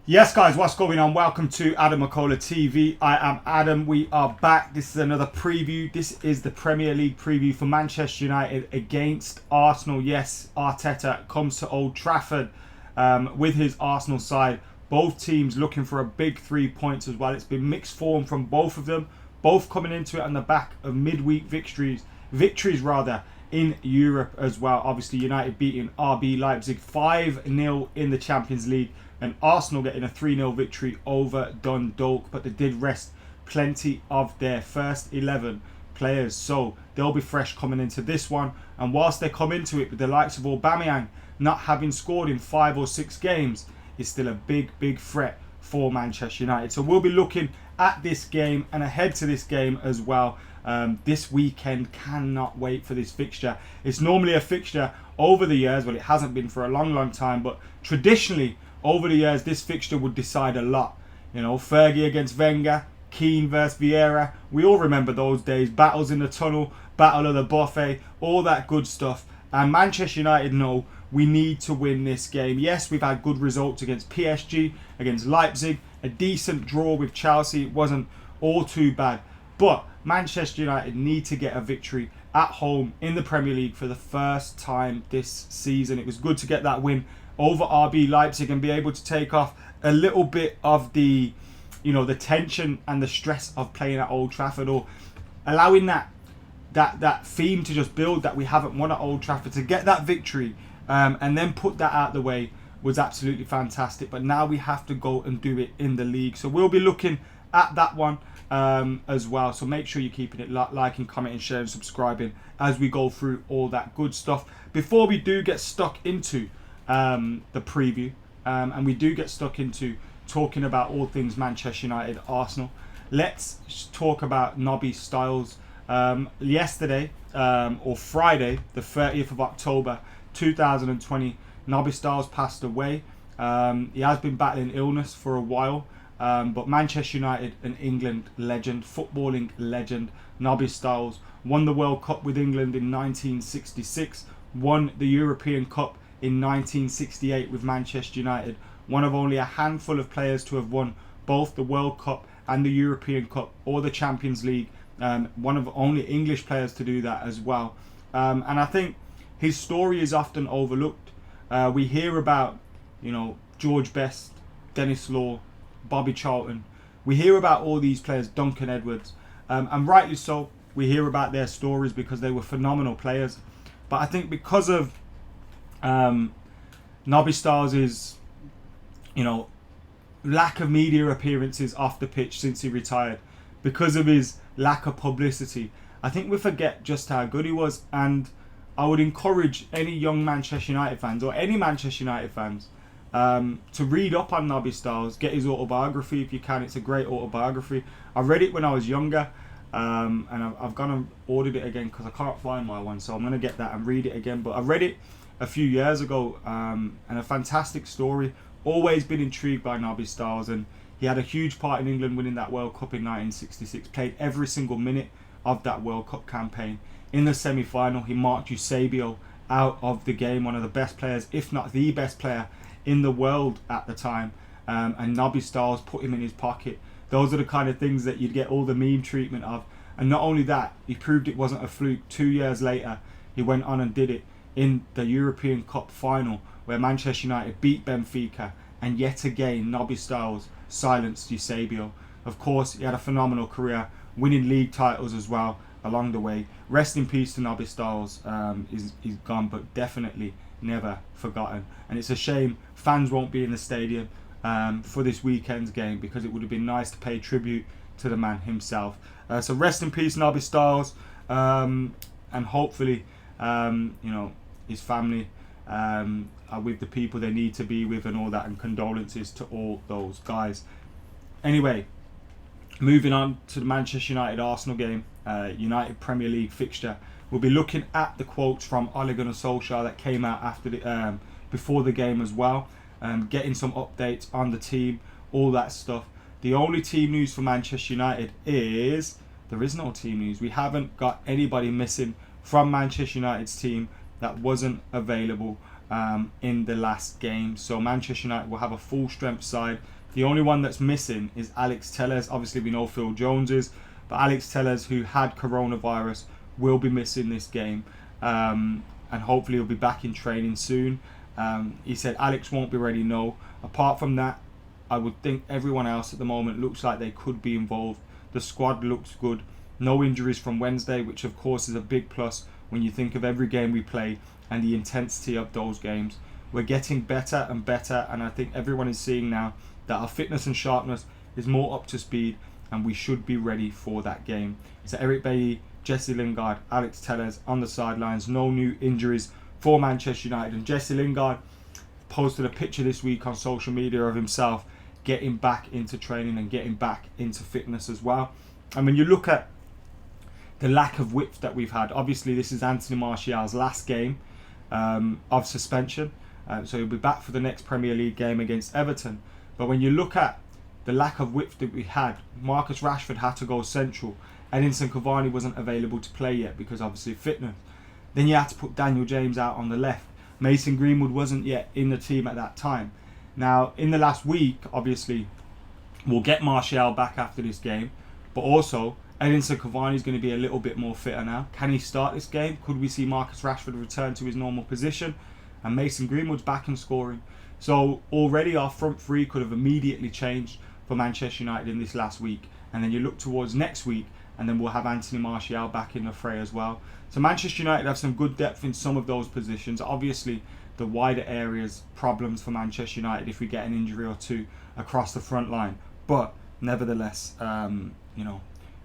Yes, guys, what's going on? Welcome to McKola TV. I am Adam. We are back. This is another preview. This is the Premier League preview for Manchester United against Arsenal. Yes, Arteta comes to Old Trafford with his Arsenal side. Both teams looking for a big 3 points as well. It's been mixed form from both of them. Both coming into it on the back of midweek victories in Europe as well. Obviously, United beating RB Leipzig 5-0 in the Champions League. And Arsenal getting a 3-0 victory over Dundalk, but they did rest plenty of their first 11 players, so they'll be fresh coming into this one. And whilst they come into it with the likes of Aubameyang not having scored in 5 or 6 games, it's still a big threat for Manchester United. So we'll be looking at this game and ahead to this game as well. This weekend, cannot wait for this fixture. It's normally a fixture over the years, well, it hasn't been for a long time, but traditionally over the years, this fixture would decide a lot. You know, Fergie against Wenger, Keane versus Vieira. We all remember those days. Battles in the tunnel, battle of the buffet, all that good stuff. And Manchester United know we need to win this game. Yes, we've had good results against PSG, against Leipzig, a decent draw with Chelsea. It wasn't all too bad. But Manchester United need to get a victory at home in the Premier League for the first time this season. It was good to get that win over RB Leipzig and be able to take off a little bit of the, the tension and the stress of playing at Old Trafford, or allowing that theme to just build that we haven't won at Old Trafford. To get that victory and then put that out the way was absolutely fantastic. But now we have to go and do it in the league. So we'll be looking at that one as well. So make sure you're keeping it liking, commenting, sharing, subscribing as we go through all that good stuff. Before we do get stuck into the preview and we do get stuck into talking about all things Manchester United, Arsenal, let's talk about Nobby, Stiles. Yesterday or Friday the 30th of October 2020, Nobby Stiles passed away. He has been battling illness for a while, but Manchester United and England legend, footballing legend, Nobby Stiles won the World Cup with England in 1966, won the European Cup in 1968 with Manchester United, one of only a handful of players to have won both the World Cup and the European Cup or the Champions League, one of only English players to do that as well. And I think his story is often overlooked. We hear about, George Best, Dennis Law, Bobby Charlton. We hear about all these players, Duncan Edwards, and rightly so. We hear about their stories because they were phenomenal players. But I think because of Nobby Stiles' lack of media appearances off the pitch since he retired, because of his lack of publicity, I think we forget just how good he was. And I would encourage any young Manchester United fans or any Manchester United fans to read up on Nobby Stiles, get his autobiography if you can. It's a great autobiography. I read it when I was younger, and I've gone and ordered it again because I can't find my one, so I'm going to get that and read it again. But I read it a few years ago, and a fantastic story. Always been intrigued by Nobby Stiles, and he had a huge part in England winning that World Cup in 1966. Played every single minute of that World Cup campaign. In the semi-final, he marked Eusebio out of the game, one of the best players, if not the best player in the world at the time, and Nobby Stiles put him in his pocket. Those are the kind of things that you'd get all the meme treatment of. And not only that, he proved it wasn't a fluke. 2 years later, he went on and did it in the European Cup final, where Manchester United beat Benfica, and yet again Nobby Stiles silenced Eusebio. Of course, he had a phenomenal career, winning league titles as well along the way. Rest in peace to Nobby Stiles. He's gone, but definitely never forgotten. And it's a shame fans won't be in the stadium for this weekend's game, because it would have been nice to pay tribute to the man himself. So rest in peace, Nobby Stiles, and hopefully his family are with the people they need to be with and all that, and condolences to all those guys. Anyway, moving on to the Manchester United Arsenal game, United Premier League fixture. We'll be looking at the quotes from Ole Gunnar Solskjaer that came out after the before the game as well, getting some updates on the team, all that stuff. The only team news for Manchester United is there is no team news. We haven't got anybody missing from Manchester United's team that wasn't available in the last game. So Manchester United will have a full strength side. The only one that's missing is Alex Telles. Obviously we know Phil Jones is, but Alex Telles, who had coronavirus, will be missing this game, and hopefully he'll be back in training soon. He said Alex won't be ready, no. Apart from that, I would think everyone else at the moment looks like they could be involved. The squad looks good. No injuries from Wednesday, which of course is a big plus when you think of every game we play and the intensity of those games. We're getting better and better, and I think everyone is seeing now that our fitness and sharpness is more up to speed, and we should be ready for that game. So Eric Bailly, Jesse Lingard, Alex Telles on the sidelines. No new injuries for Manchester United. And Jesse Lingard posted a picture this week on social media of himself getting back into training and getting back into fitness as well. And when you look at the lack of width that we've had, obviously this is Anthony Martial's last game of suspension. So he'll be back for the next Premier League game against Everton. But when you look at the lack of width that we had, Marcus Rashford had to go central. Edinson Cavani wasn't available to play yet because obviously fitness. Then you had to put Daniel James out on the left. Mason Greenwood wasn't yet in the team at that time. Now, in the last week, obviously, we'll get Martial back after this game. But also, Edinson Cavani is going to be a little bit more fitter now. Can he start this game? Could we see Marcus Rashford return to his normal position? And Mason Greenwood's back and scoring. So already our front three could have immediately changed for Manchester United in this last week. And then you look towards next week, and then we'll have Anthony Martial back in the fray as well. So Manchester United have some good depth in some of those positions. Obviously, the wider areas, problems for Manchester United if we get an injury or two across the front line. But nevertheless,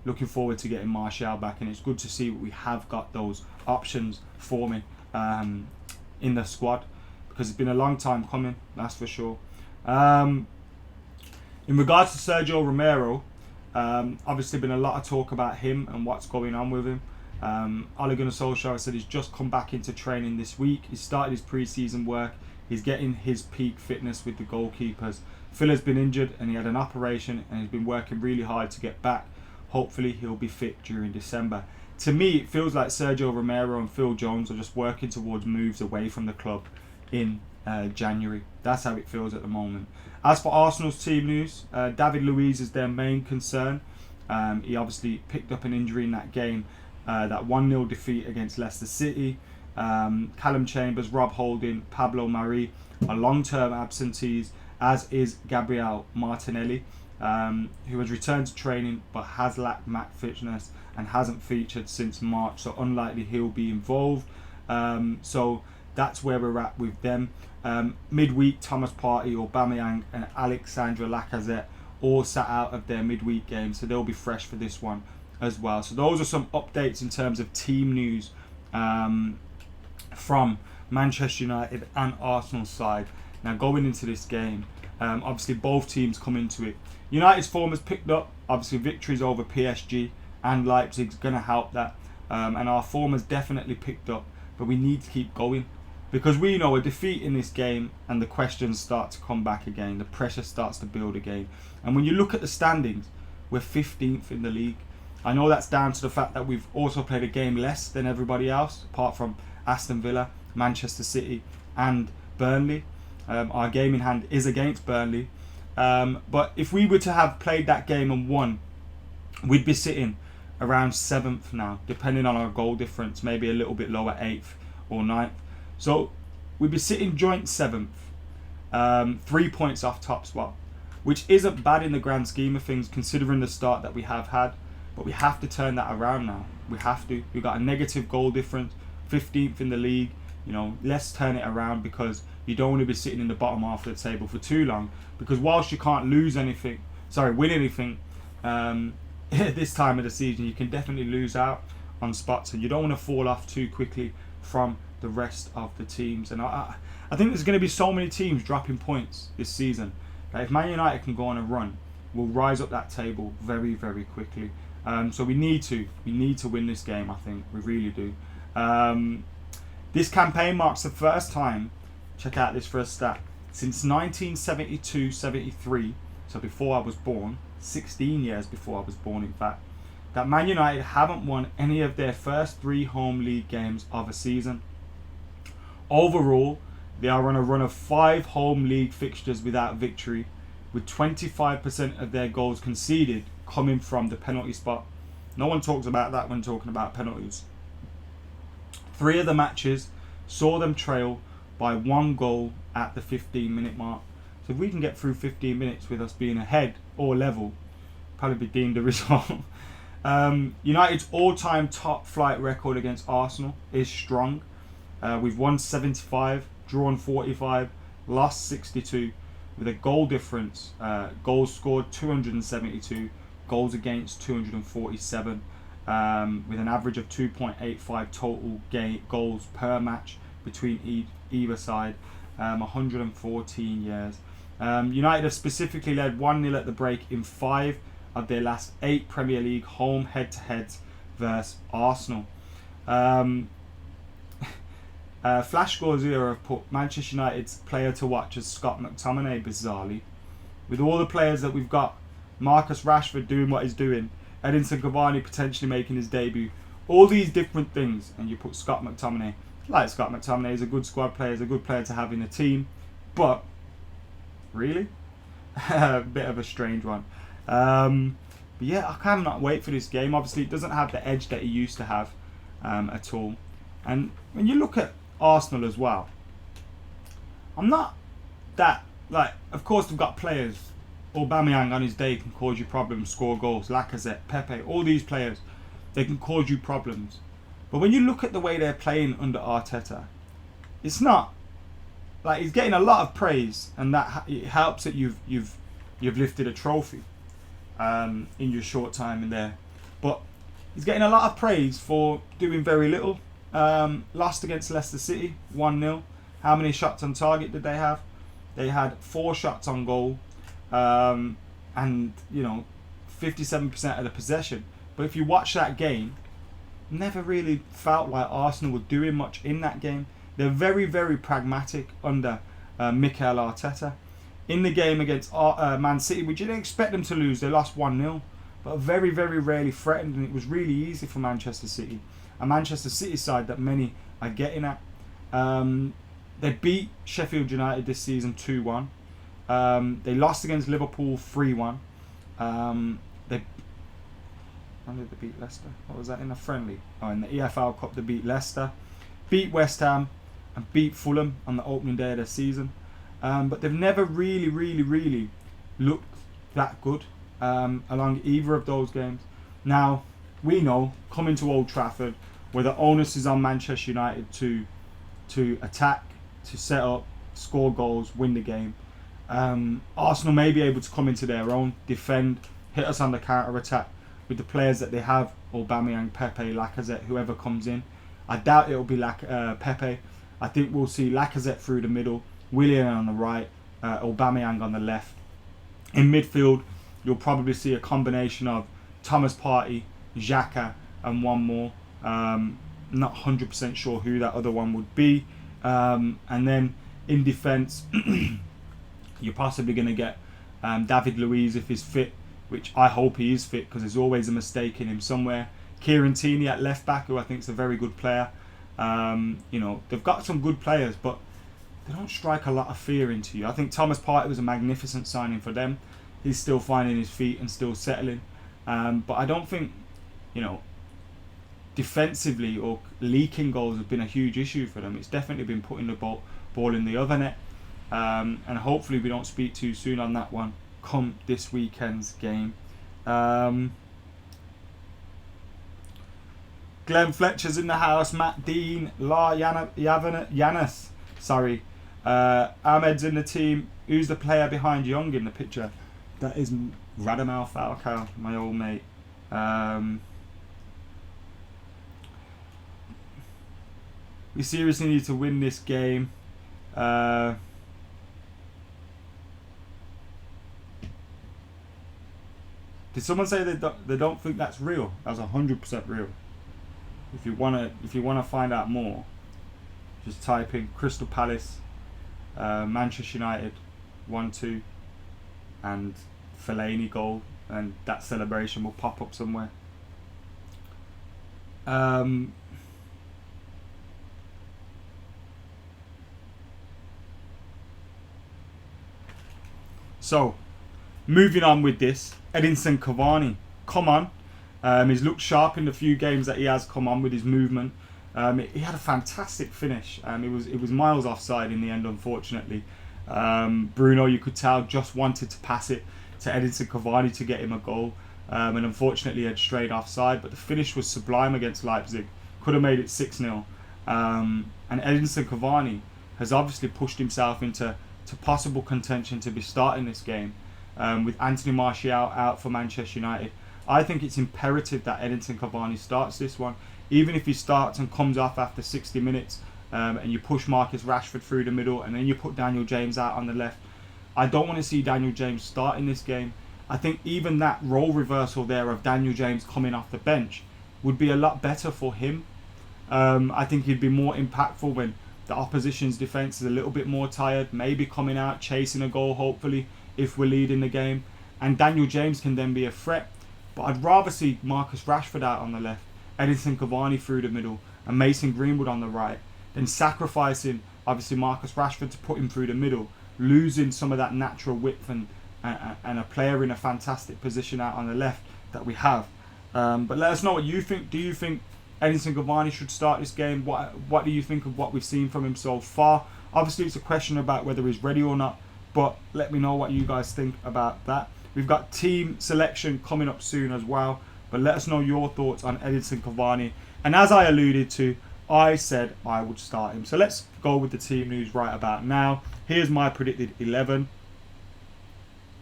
looking forward to getting Martial back, and it's good to see we have got those options forming in the squad, because it's been a long time coming, that's for sure. In regards to Sergio Romero, obviously been a lot of talk about him and what's going on with him. Ole Gunnar Solskjaer said he's just come back into training this week. He started his pre-season work. He's getting his peak fitness with the goalkeepers. Phil has been injured and he had an operation, and he's been working really hard to get back. Hopefully he'll be fit during December. To me, it feels like Sergio Romero and Phil Jones are just working towards moves away from the club in January. That's how it feels at the moment. As for Arsenal's team news, David Luiz is their main concern. He obviously picked up an injury in that game, that 1-0 defeat against Leicester City. Callum Chambers, Rob Holding, Pablo Mari are long-term absentees, as is Gabriel Martinelli, who has returned to training but has lacked match fitness and hasn't featured since March, so unlikely he'll be involved. So that's where we're at with them. Midweek, Thomas Partey, Aubameyang and Alexandre Lacazette all sat out of their midweek game, so they'll be fresh for this one as well. So those are some updates in terms of team news from Manchester United and Arsenal's side. Now going into this game, obviously both teams come into it. United's form has picked up. Obviously victories over PSG and Leipzig's going to help that. And our form has definitely picked up. But we need to keep going, because we know a defeat in this game and the questions start to come back again. The pressure starts to build again. And when you look at the standings, we're 15th in the league. I know that's down to the fact that we've also played a game less than everybody else, apart from Aston Villa, Manchester City and Burnley. Our game in hand is against Burnley. But if we were to have played that game and won, we'd be sitting around 7th now, depending on our goal difference, maybe a little bit lower, 8th or 9th. So we'd be sitting joint 7th, 3 points off top spot, which isn't bad in the grand scheme of things considering the start that we have had. But we have to turn that around now. We have to. We've got a negative goal difference, 15th in the league. Let's turn it around, because you don't want to be sitting in the bottom half of the table for too long. Because whilst you can't win anything this time of the season, you can definitely lose out on spots, and you don't want to fall off too quickly from the rest of the teams. And I think there's going to be so many teams dropping points this season that if Man United can go on a run, we'll rise up that table very, very quickly. So we need to win this game. I think we really do. This campaign marks the first time, check out this first stat, since 1972-73, so before I was born, 16 years before I was born in fact, that Man United haven't won any of their first 3 home league games of a season. Overall, They are on a run of 5 home league fixtures without victory, with 25% of their goals conceded coming from the penalty spot. No one talks about that when talking about penalties. 3 of the matches saw them trail by 1 goal at the 15-minute mark. So if we can get through 15 minutes with us being ahead or level, probably be deemed a result. United's all-time top flight record against Arsenal is strong. We've won 75, drawn 45, lost 62, with a goal difference, goals scored 272, goals against 247, with an average of 2.85 total goals per match between either side, 114 years. United have specifically led 1-0 at the break in 5 of their last 8 Premier League home head-to-heads versus Arsenal. Flash Scores here have put Manchester United's player to watch as Scott McTominay, bizarrely. With all the players that we've got, Marcus Rashford doing what he's doing, Edinson Cavani potentially making his debut, all these different things, and you put Scott McTominay. Like Scott McTominay is a good squad player, is a good player to have in a team, but really? A bit of a strange one. But yeah, I cannot wait for this game. Obviously, it doesn't have the edge that it used to have at all. And when you look at Arsenal as well, I'm not that, like, of course they've got players. Aubameyang on his day can cause you problems, score goals. Lacazette, Pepe, all these players, they can cause you problems. But when you look at the way they're playing under Arteta, it's not like he's getting a lot of praise, and that it helps that you've lifted a trophy in your short time in there. But he's getting a lot of praise for doing very little. Lost against Leicester City 1-0. How many shots on target did they have? They had 4 shots on goal, and 57% of the possession. But if you watch that game, never really felt like Arsenal were doing much in that game. They're very, very pragmatic under McKola Arteta. In the game against Man City, we didn't expect them to lose. They lost 1-0, but very, very rarely threatened, and it was really easy for Manchester City. A Manchester City side that many are getting at. They beat Sheffield United this season 2-1. They lost against Liverpool 3-1. When did they beat Leicester? What was that, in a friendly? Oh, in the EFL Cup they beat Leicester. Beat West Ham and beat Fulham on the opening day of their season. But they've never really looked that good along either of those games. Now, we know, coming to Old Trafford, where the onus is on Manchester United to attack, to set up, score goals, win the game. Arsenal may be able to come into their own, defend, hit us on the counter-attack with the players that they have, Aubameyang, Pepe, Lacazette, whoever comes in. I doubt it'll be Pepe. I think we'll see Lacazette through the middle, Willian on the right, Aubameyang on the left. In midfield, you'll probably see a combination of Thomas Partey, Xhaka, and one more. Not 100% sure who that other one would be. And then in defence, you're possibly going to get David Luiz if he's fit, which I hope he is fit, because there's always a mistake in him somewhere. Kieran Tierney at left back, who I think is a very good player. They've got some good players, but they don't strike a lot of fear into you. I think Thomas Partey was a magnificent signing for them. He's still finding his feet and still settling. But I don't think, defensively or leaking goals has been a huge issue for them. It's definitely been putting the ball in the other net. And hopefully we don't speak too soon on that one come this weekend's game. Glenn Fletcher's in the house. Matt Dean, Yanis. Ahmed's in the team. Who's the player behind Young in the picture? That is Radamel Falcao, my old mate. We seriously need to win this game. Did someone say they don't think that's real? That's 100% real. If you wanna find out more, just type in Crystal Palace, Manchester United 1-2, and Fellaini goal, and that celebration will pop up somewhere. So, moving on with this, Edinson Cavani, come on. He's looked sharp in the few games that he has come on with his movement. He had a fantastic finish. It was miles offside in the end, unfortunately. Bruno, you could tell, just wanted to pass it to Edinson Cavani to get him a goal. And unfortunately, he had strayed offside. But the finish was sublime against Leipzig. Could have made it 6-0. And Edinson Cavani has obviously pushed himself into possible contention to be starting this game. With Anthony Martial out for Manchester United, I think it's imperative that Edinson Cavani starts this one. Even if he starts and comes off after 60 minutes, and you push Marcus Rashford through the middle, and then you put Daniel James out on the left, I don't want to see Daniel James start in this game. I think even that role reversal there of Daniel James coming off the bench would be a lot better for him. I think he'd be more impactful when the opposition's defence is a little bit more tired, maybe coming out, chasing a goal, hopefully, if we're leading the game. And Daniel James can then be a threat. But I'd rather see Marcus Rashford out on the left, Edinson Cavani through the middle, and Mason Greenwood on the right, than sacrificing, obviously, Marcus Rashford to put him through the middle, losing some of that natural width and a player in a fantastic position out on the left that we have. But let us know what you think. Do you think Edinson Cavani should start this game? What do you think of what we've seen from him so far? Obviously, it's a question about whether he's ready or not, but let me know what you guys think about that. We've got team selection coming up soon as well, but let us know your thoughts on Edinson Cavani. And as I alluded to, I said I would start him. So let's go with the team news right about now. Here's my predicted 11.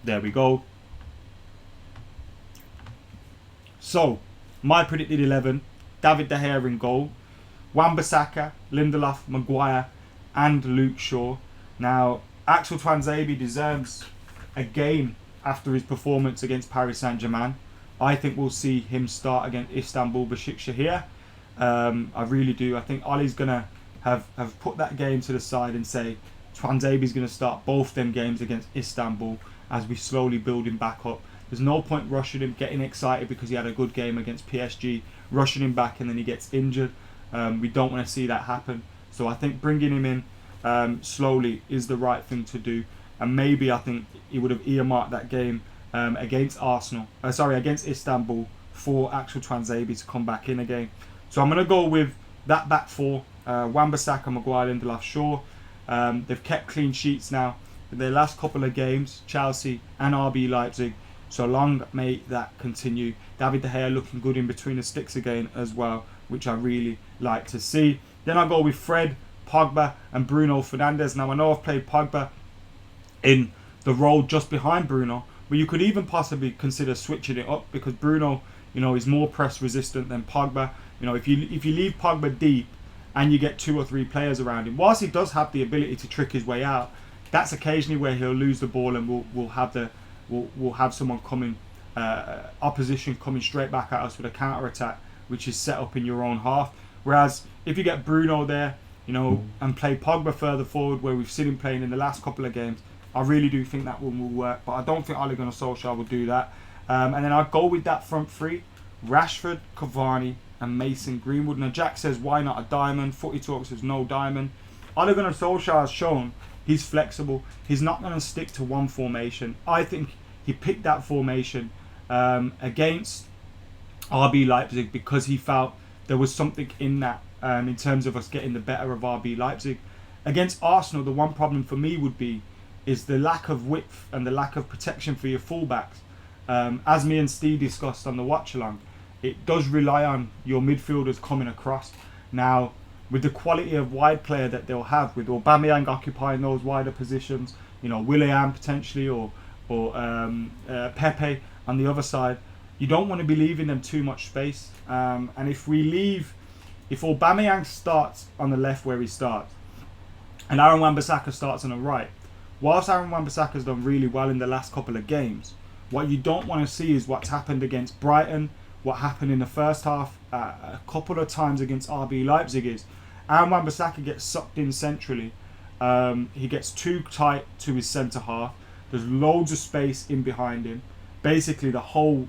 There we go. So, my predicted 11. David De Gea in goal. Wan-Bissaka, Lindelof, Maguire and Luke Shaw. Now, Axel Tuanzebe deserves a game after his performance against Paris Saint-Germain. I think we'll see him start against Istanbul Besiktas here. I really do. I think Ollie's going to have put that game to the side and say Tuanzebe's going to start both them games against Istanbul as we slowly build him back up. There's no point rushing him, getting excited because he had a good game against PSG, rushing him back and then he gets injured. We don't want to see that happen. So I think bringing him in slowly is the right thing to do. And maybe I think he would have earmarked that game against against Istanbul for Axel Tuanzebe to come back in again. So I'm going to go with that back four, Wan-Bissaka, Maguire, Lindelof, Shaw. They've kept clean sheets now in their last couple of games, Chelsea and RB Leipzig. So long may that continue. David De Gea looking good in between the sticks again as well, which I really like to see. Then I go with Fred, Pogba and Bruno Fernandes. Now I know I've played Pogba in the role just behind Bruno, but you could even possibly consider switching it up because Bruno, is more press resistant than Pogba. If you leave Pogba deep and you get 2 or 3 players around him, whilst he does have the ability to trick his way out, that's occasionally where he'll lose the ball and we'll have someone coming, opposition coming straight back at us with a counter attack, which is set up in your own half. Whereas if you get Bruno there, and play Pogba further forward, where we've seen him playing in the last couple of games, I really do think that one will work. But I don't think Ole Gunnar Solskjaer will do that. And then I'll go with that front three: Rashford, Cavani, and Mason Greenwood. Now Jack says, why not a diamond? Footy Talk says no diamond. Ole Gunnar Solskjaer has shown he's flexible. He's not going to stick to one formation. I think he picked that formation against RB Leipzig because he felt there was something in that in terms of us getting the better of RB Leipzig. Against Arsenal, the one problem for me would be is the lack of width and the lack of protection for your fullbacks. As me and Steve discussed on the watch along, it does rely on your midfielders coming across. Now, with the quality of wide player that they'll have, with Aubameyang occupying those wider positions, Willian potentially or Pepe on the other side, you don't want to be leaving them too much space. And if Aubameyang starts on the left where he starts, and Aaron Wan-Bissaka starts on the right, whilst Aaron Wan-Bissaka's done really well in the last couple of games, what you don't want to see is what's happened against Brighton, what happened in the first half a couple of times against RB Leipzig is Aaron Wan-Bissaka gets sucked in centrally. He gets too tight to his centre half. There's loads of space in behind him. Basically the whole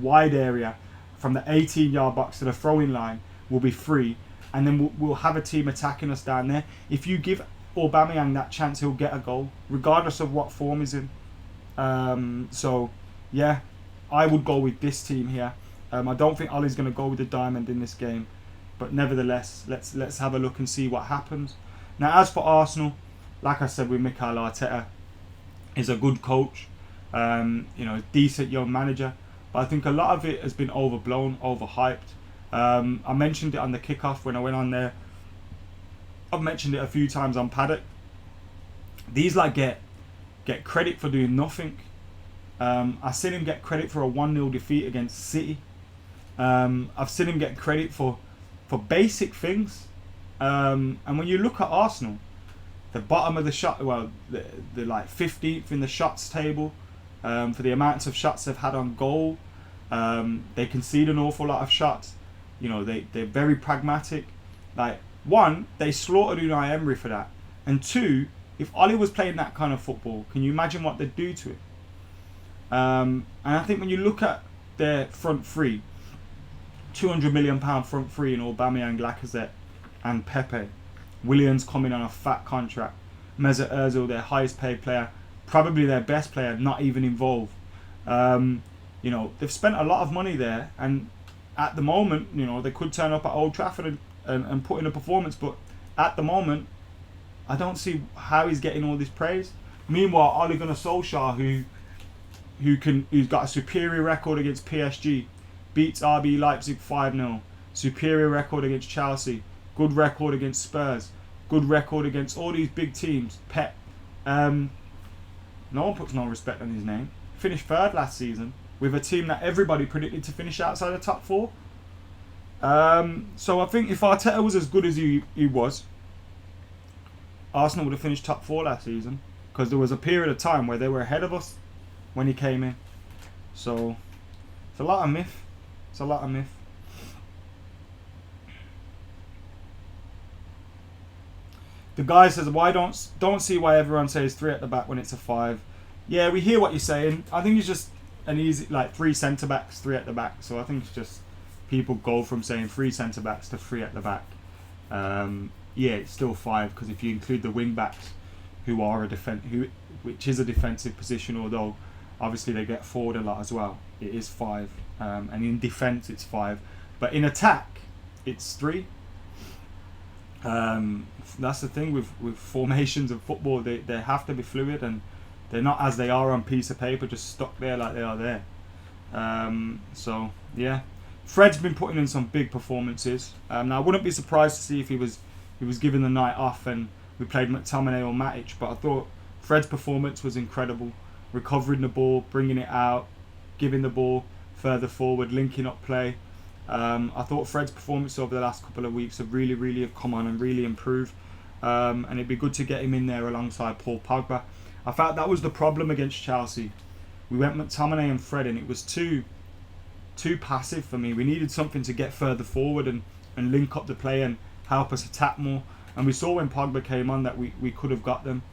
wide area from the 18-yard box to the throwing line will be free, and then we'll have a team attacking us down there. If you give Aubameyang that chance, he'll get a goal, regardless of what form he's in. So, yeah, I would go with this team here. I don't think Ollie's going to go with the diamond in this game. But nevertheless, let's have a look and see what happens. Now, as for Arsenal, like I said with McKola, Arteta is a good coach. Decent young manager. But I think a lot of it has been overblown, overhyped. I mentioned it on the kickoff when I went on there. I've mentioned it a few times on Paddock. These get credit for doing nothing. I've seen him get credit for a 1-0 defeat against City. I've seen him get credit for basic things. And when you look at Arsenal, the bottom of the shot, well, the 15th in the shots table, for the amounts of shots they've had on goal. They concede an awful lot of shots. They're very pragmatic. One, they slaughtered Unai Emery for that. And two, if Ollie was playing that kind of football, can you imagine what they'd do to it? And I think when you look at their front three, £200 million front three in Aubameyang, Lacazette and Pepe. Williams coming on a fat contract. Mesut Ozil, their highest paid player, probably their best player, not even involved. They've spent a lot of money there, and at the moment, they could turn up at Old Trafford and put in a performance, but at the moment, I don't see how he's getting all this praise. Meanwhile, Ole Gunnar Solskjaer, who's got a superior record against PSG, beats RB Leipzig 5-0, superior record against Chelsea, good record against Spurs, good record against all these big teams. Pep, no one puts no respect on his name. Finished third last season with a team that everybody predicted to finish outside the top four. So I think if Arteta was as good as he was, Arsenal would have finished top four last season, because there was a period of time where they were ahead of us when he came in. So it's a lot of myth. It's a lot of myth. The guy says, "Why don't see why everyone says 3 at the back when it's a 5." Yeah, we hear what you're saying. I think it's just an easy 3 centre backs, 3 at the back. So I think it's just people go from saying 3 centre backs to 3 at the back. Yeah, it's still 5 because if you include the wing backs, which is a defensive position, although obviously they get forward a lot as well. It is 5, and in defence it's 5, but in attack it's 3. That's the thing with formations of football. They have to be fluid, and they're not as they are on piece of paper, just stuck there like they are there. So yeah, Fred's been putting in some big performances. Now I wouldn't be surprised to see if he was given the night off and we played McTominay or Matic, but I thought Fred's performance was incredible. Recovering the ball, bringing it out, giving the ball further forward, linking up play. I thought Fred's performance over the last couple of weeks have really come on and really improved. And it'd be good to get him in there alongside Paul Pogba. I felt that was the problem against Chelsea. We went McTominay and Fred, and it was too passive for me. We needed something to get further forward and link up the play and help us attack more. And we saw when Pogba came on that we could have got them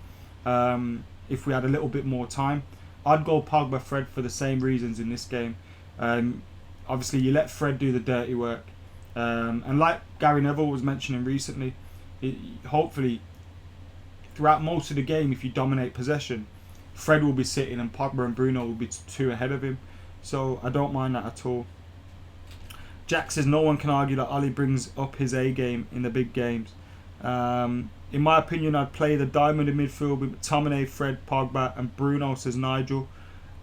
if we had a little bit more time. I'd go Pogba, Fred for the same reasons in this game. Obviously, you let Fred do the dirty work. And like Gary Neville was mentioning recently, hopefully throughout most of the game, if you dominate possession, Fred will be sitting and Pogba and Bruno will be 2 ahead of him. So I don't mind that at all. Jack says no one can argue that Ollie brings up his A game in the big games. In my opinion, I'd play the diamond in midfield with McTominay, Fred, Pogba and Bruno, says Nigel.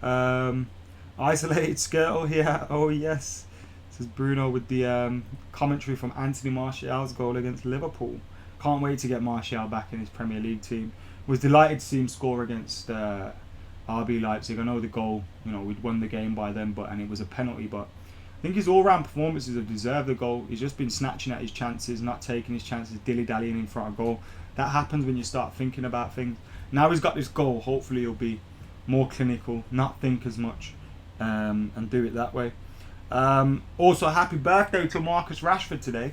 Isolated Skirtle here. Oh yes, says Bruno with the commentary from Anthony Martial's goal against Liverpool. Can't wait to get Martial back in his Premier League team. Was delighted to see him score against RB Leipzig. I know the goal, we'd won the game by then, and it was a penalty, but I think his all-round performances have deserved the goal. He's just been snatching at his chances, not taking his chances, dilly-dallying in front of goal. That happens when you start thinking about things. Now he's got this goal, hopefully he'll be more clinical, not think as much, and do it that way. Also, happy birthday to Marcus Rashford today.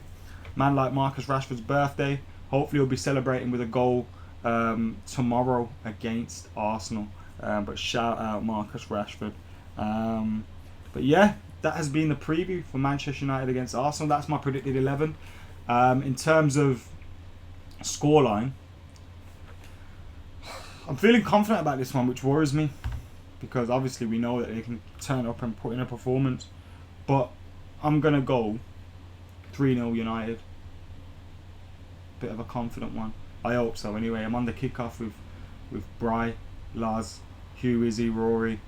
Man like Marcus Rashford's birthday. Hopefully he'll be celebrating with a goal tomorrow against Arsenal. But shout out Marcus Rashford. But yeah, that has been the preview for Manchester United against Arsenal. That's my predicted 11. In terms of scoreline, I'm feeling confident about this one, which worries me, because obviously we know that they can turn up and put in a performance. But I'm going to go 3-0 United. Bit of a confident one. I hope so. Anyway, I'm on the kickoff with Bry, Laz, Hugh, Izzy, Rory.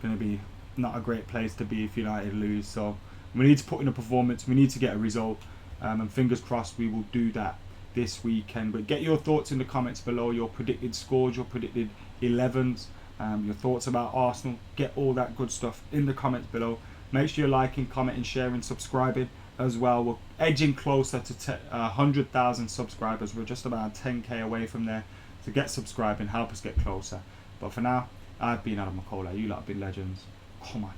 Going to be not a great place to be if United lose. So we need to put in a performance. We need to get a result. And fingers crossed we will do that this weekend. But get your thoughts in the comments below. Your predicted scores, your predicted 11s, your thoughts about Arsenal. Get all that good stuff in the comments below. Make sure you're liking, commenting, sharing, subscribing as well. We're edging closer to 100,000 subscribers. We're just about 10k away from there. So get subscribing, help us get closer. But for now, I've been Adam McKola. You lot have been legends. Come on.